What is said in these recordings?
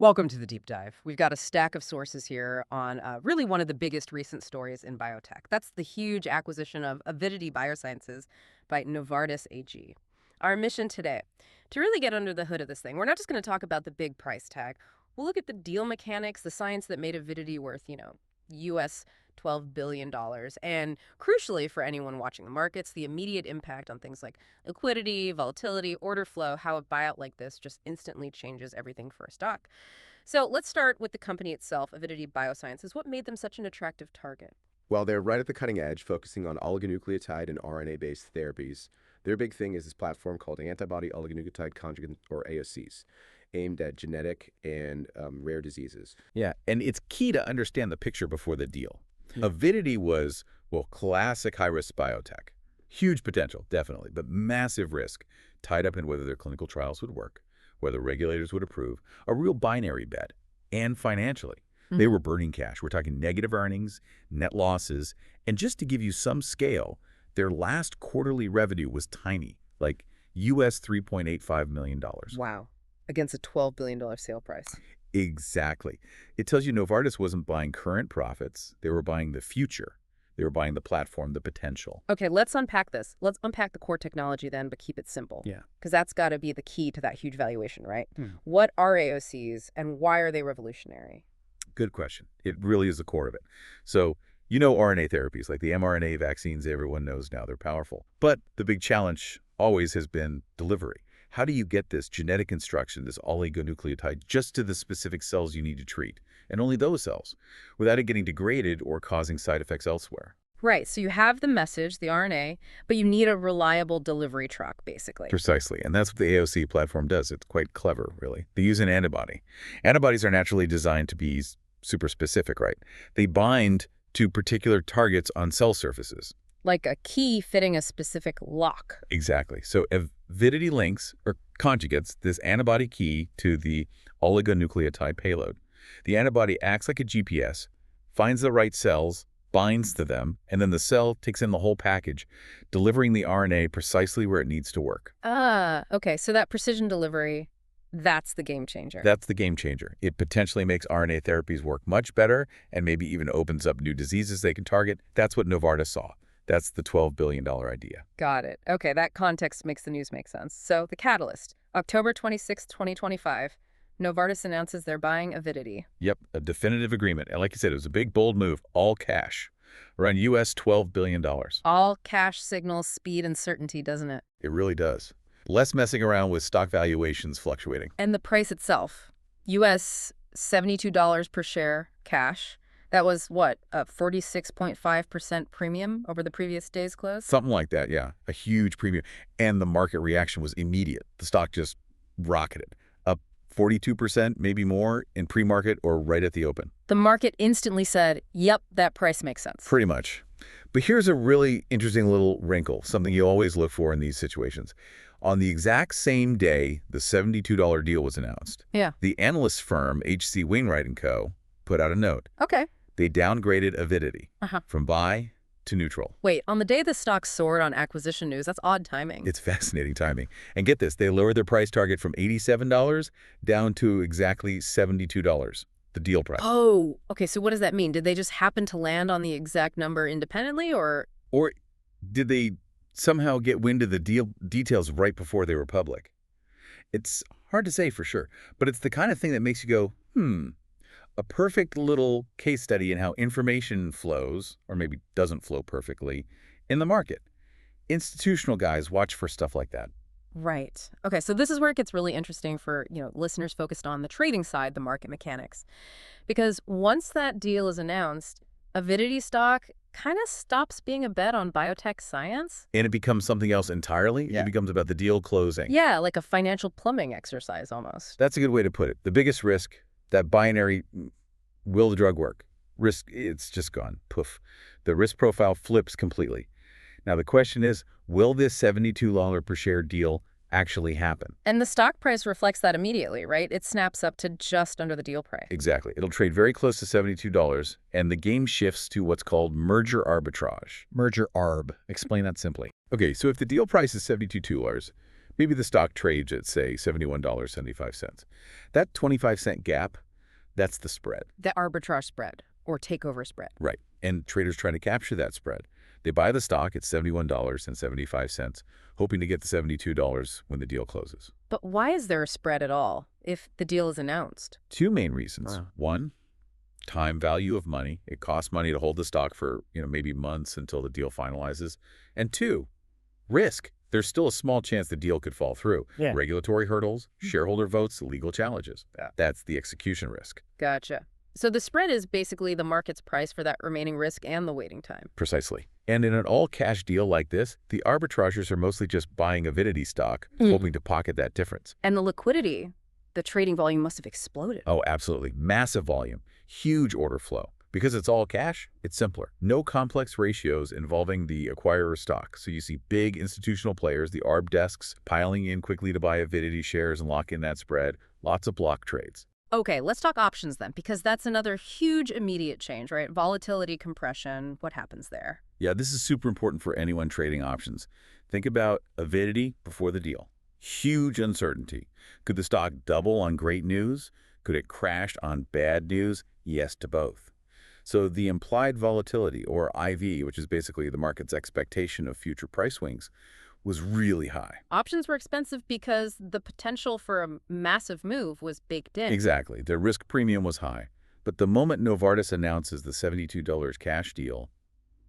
Welcome to the deep dive. We've got a stack of sources here on really one of the biggest recent stories in biotech. That's the huge acquisition of Avidity Biosciences by Novartis AG. Our mission today, to really get under the hood of this thing, we're not just going to talk about the big price tag. We'll look at the deal mechanics, the science that made Avidity worth, US $12 billion. And crucially for anyone watching the markets, the immediate impact on things like liquidity, volatility, order flow, how a buyout like this just instantly changes everything for a stock. So let's start with the company itself, Avidity Biosciences. What made them such an attractive target? Well, they're right at the cutting edge, focusing on oligonucleotide and RNA-based therapies. Their big thing is this platform called antibody oligonucleotide conjugate, or AOCs, aimed at genetic and rare diseases. Yeah, and it's key to understand the picture before the deal. Hmm. Avidity was, well, classic high-risk biotech. Huge potential, definitely, but massive risk, tied up in whether their clinical trials would work, whether regulators would approve, a real binary bet, and financially. They were burning cash. We're talking negative earnings, net losses, and just to give you some scale, their last quarterly revenue was tiny, like US $3.85 million. Wow. Against a $12 billion sale price. Exactly. It tells you Novartis wasn't buying current profits. They were buying the future. They were buying the platform, the potential. Okay, let's unpack this. Let's unpack the core technology then, but keep it simple. Yeah. Because that's got to be the key to that huge valuation, right? What are AOCs and why are they revolutionary? Good question. It really is the core of it. So, you know RNA therapies, like the mRNA vaccines everyone knows now, they're powerful. But the big challenge always has been delivery. How do you get this genetic instruction, this oligonucleotide, just to the specific cells you need to treat, and only those cells, without it getting degraded or causing side effects elsewhere? Right, so you have the message, the RNA, but you need a reliable delivery truck, basically. Precisely, and that's what the AOC platform does. It's quite clever, really. They use an antibody. Antibodies are naturally designed to be super specific, right? They bind to particular targets on cell surfaces. Like a key fitting a specific lock. Exactly. So Avidity links, or conjugates, this antibody key to the oligonucleotide payload. The antibody acts like a GPS, finds the right cells, binds to them, and then the cell takes in the whole package, delivering the RNA precisely where it needs to work. Ah, okay, so that precision delivery, that's the game changer. That's the game changer. It potentially makes RNA therapies work much better and maybe even opens up new diseases they can target. That's what Novartis saw. That's the $12 billion idea. Got it. Okay, that context makes the news make sense. So the catalyst, October 26, 2025, Novartis announces they're buying Avidity. Yep, a definitive agreement. And like you said, it was a big, bold move, all cash, around US $12 billion. All cash signals speed and certainty, doesn't it? It really does. Less messing around with stock valuations fluctuating. And the price itself, US $72 per share cash. That was, what, a 46.5% premium over the previous day's close? Something like that, yeah. A huge premium. And the market reaction was immediate. The stock just rocketed. Up 42%, maybe more, in pre-market or right at the open. The market instantly said, yep, that price makes sense. Pretty much. But here's a really interesting little wrinkle, something you always look for in these situations. On the exact same day the $72 deal was announced, the analyst firm H.C. Wainwright & Co. put out a note. Okay. They downgraded Avidity from buy to neutral. Wait, on the day the stock soared on acquisition news, that's odd timing. It's fascinating timing. And get this, they lowered their price target from $87 down to exactly $72, the deal price. Oh, okay, so what does that mean? Did they just happen to land on the exact number independently, or? Or did they somehow get wind of the deal details right before they were public? It's hard to say for sure, but it's the kind of thing that makes you go, a perfect little case study in how information flows, or maybe doesn't flow perfectly, in the market. Institutional guys watch for stuff like that. Right. Okay, so this is where it gets really interesting for, listeners focused on the trading side, the market mechanics. Because once that deal is announced, Avidity stock kind of stops being a bet on biotech science. And it becomes something else entirely? Yeah. It becomes about the deal closing. Yeah, like a financial plumbing exercise almost. That's a good way to put it. The biggest risk, that binary, will the drug work? Risk, it's just gone. Poof. The risk profile flips completely. Now the question is, will this $72 per share deal actually happen? And the stock price reflects that immediately, right? It snaps up to just under the deal price. Exactly. It'll trade very close to $72, and the game shifts to what's called merger arbitrage. Merger arb. Explain that simply. Okay, so if the deal price is $72, Maybe the stock trades at, say, $71.75. That 25-cent gap, that's the spread. The arbitrage spread or takeover spread. Right. And traders trying to capture that spread. They buy the stock at $71.75, hoping to get the $72 when the deal closes. But why is there a spread at all if the deal is announced? Two main reasons. Wow. One, time value of money. It costs money to hold the stock for, maybe months until the deal finalizes. And two, risk. There's still a small chance the deal could fall through. Yeah. Regulatory hurdles, shareholder votes, legal challenges. That's the execution risk. Gotcha. So the spread is basically the market's price for that remaining risk and the waiting time. Precisely. And in an all-cash deal like this, the arbitrageurs are mostly just buying Avidity stock, hoping to pocket that difference. And the liquidity, the trading volume must have exploded. Oh, absolutely. Massive volume. Huge order flow. Because it's all cash, it's simpler. No complex ratios involving the acquirer stock. So you see big institutional players, the ARB desks, piling in quickly to buy Avidity shares and lock in that spread. Lots of block trades. Okay, let's talk options then, because that's another huge immediate change, right? Volatility, compression, what happens there? Yeah, this is super important for anyone trading options. Think about Avidity before the deal. Huge uncertainty. Could the stock double on great news? Could it crash on bad news? Yes to both. So the implied volatility, or IV, which is basically the market's expectation of future price swings, was really high. Options were expensive because the potential for a massive move was baked in. Exactly. Their risk premium was high. But the moment Novartis announces the $72 cash deal,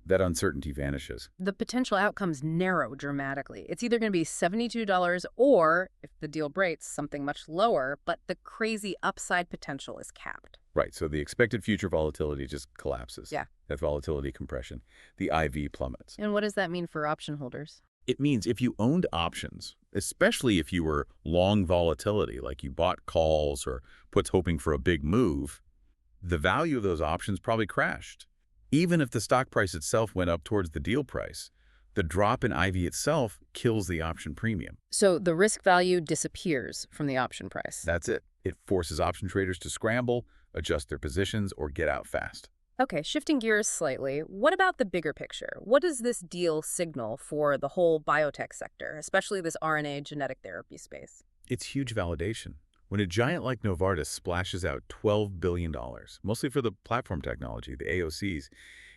that uncertainty vanishes. The potential outcomes narrow dramatically. It's either going to be $72 or, if the deal breaks, something much lower, but the crazy upside potential is capped. Right, so the expected future volatility just collapses. Yeah. That volatility compression. The IV plummets. And what does that mean for option holders? It means if you owned options, especially if you were long volatility, like you bought calls or puts hoping for a big move, the value of those options probably crashed. Even if the stock price itself went up towards the deal price, the drop in IV itself kills the option premium. So the risk value disappears from the option price. That's it. It forces option traders to scramble, adjust their positions, or get out fast. Okay, shifting gears slightly, what about the bigger picture? What does this deal signal for the whole biotech sector, especially this RNA genetic therapy space? It's huge validation. When a giant like Novartis splashes out $12 billion, mostly for the platform technology, the AOCs,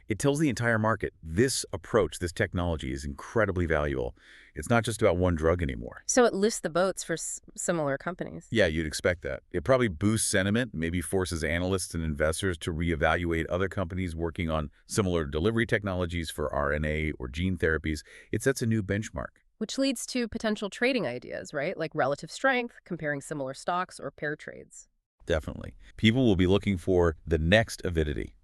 it tells the entire market this approach, this technology is incredibly valuable. It's not just about one drug anymore. So it lifts the boats for similar companies. Yeah, you'd expect that. It probably boosts sentiment, maybe forces analysts and investors to reevaluate other companies working on similar delivery technologies for RNA or gene therapies. It sets a new benchmark. Which leads to potential trading ideas, right? Like relative strength, comparing similar stocks, or pair trades. Definitely. People will be looking for the next Avidity.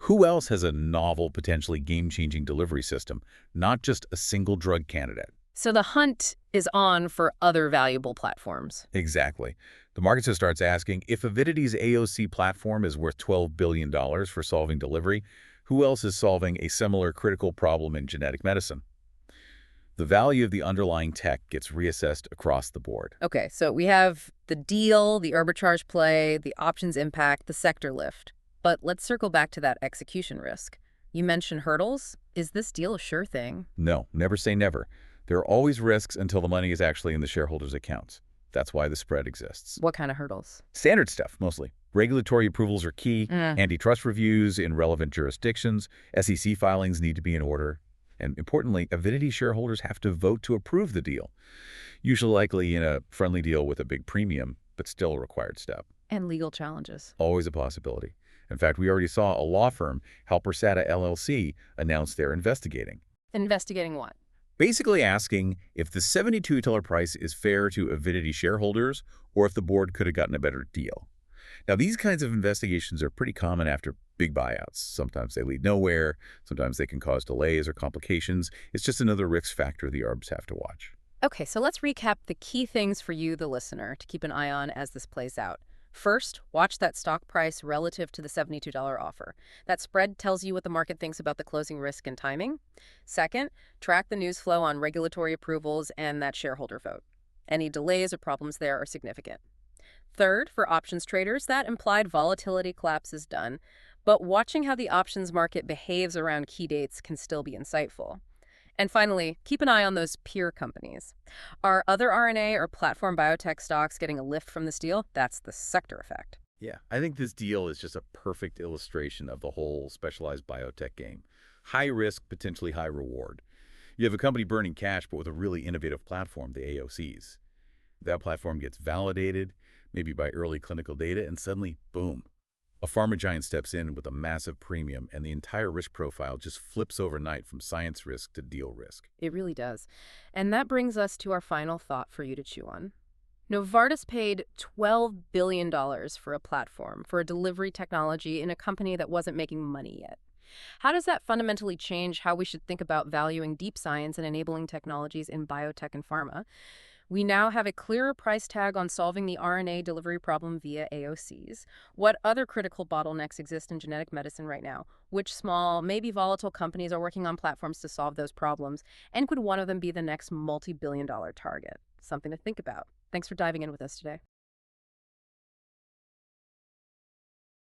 Who else has a novel, potentially game-changing delivery system, not just a single drug candidate? So the hunt is on for other valuable platforms. Exactly. The market just starts asking, if Avidity's AOC platform is worth $12 billion for solving delivery, who else is solving a similar critical problem in genetic medicine? The value of the underlying tech gets reassessed across the board. Okay, so we have the deal, the arbitrage play, the options impact, the sector lift. But let's circle back to that execution risk. You mentioned hurdles. Is this deal a sure thing? No, never say never. There are always risks until the money is actually in the shareholders' accounts. That's why the spread exists. What kind of hurdles? Standard stuff, mostly. Regulatory approvals are key, antitrust reviews in relevant jurisdictions, SEC filings need to be in order, and importantly, Avidity shareholders have to vote to approve the deal. Usually likely in a friendly deal with a big premium, but still a required step. And legal challenges. Always a possibility. In fact, we already saw a law firm, Halpersata LLC, announce they're investigating. Investigating what? Basically asking if the $72 price is fair to Avidity shareholders or if the board could have gotten a better deal. Now, these kinds of investigations are pretty common after big buyouts. Sometimes they lead nowhere. Sometimes they can cause delays or complications. It's just another risk factor the ARBs have to watch. Okay, so let's recap the key things for you, the listener, to keep an eye on as this plays out. First, watch that stock price relative to the $72 offer. That spread tells you what the market thinks about the closing risk and timing. Second, track the news flow on regulatory approvals and that shareholder vote. Any delays or problems there are significant. Third, for options traders, that implied volatility collapse is done, but watching how the options market behaves around key dates can still be insightful. And finally, keep an eye on those peer companies. Are other RNA or platform biotech stocks getting a lift from this deal? That's the sector effect. Yeah, I think this deal is just a perfect illustration of the whole specialized biotech game. High risk, potentially high reward. You have a company burning cash, but with a really innovative platform, the AOCs. That platform gets validated, maybe by early clinical data, and suddenly, boom, a pharma giant steps in with a massive premium, and the entire risk profile just flips overnight from science risk to deal risk. It really does. And that brings us to our final thought for you to chew on. Novartis paid $12 billion for a platform for a delivery technology in a company that wasn't making money yet. How does that fundamentally change how we should think about valuing deep science and enabling technologies in biotech and pharma? We now have a clearer price tag on solving the RNA delivery problem via AOCs. What other critical bottlenecks exist in genetic medicine right now? Which small, maybe volatile companies are working on platforms to solve those problems? And could one of them be the next multi-billion-dollar target? Something to think about. Thanks for diving in with us today.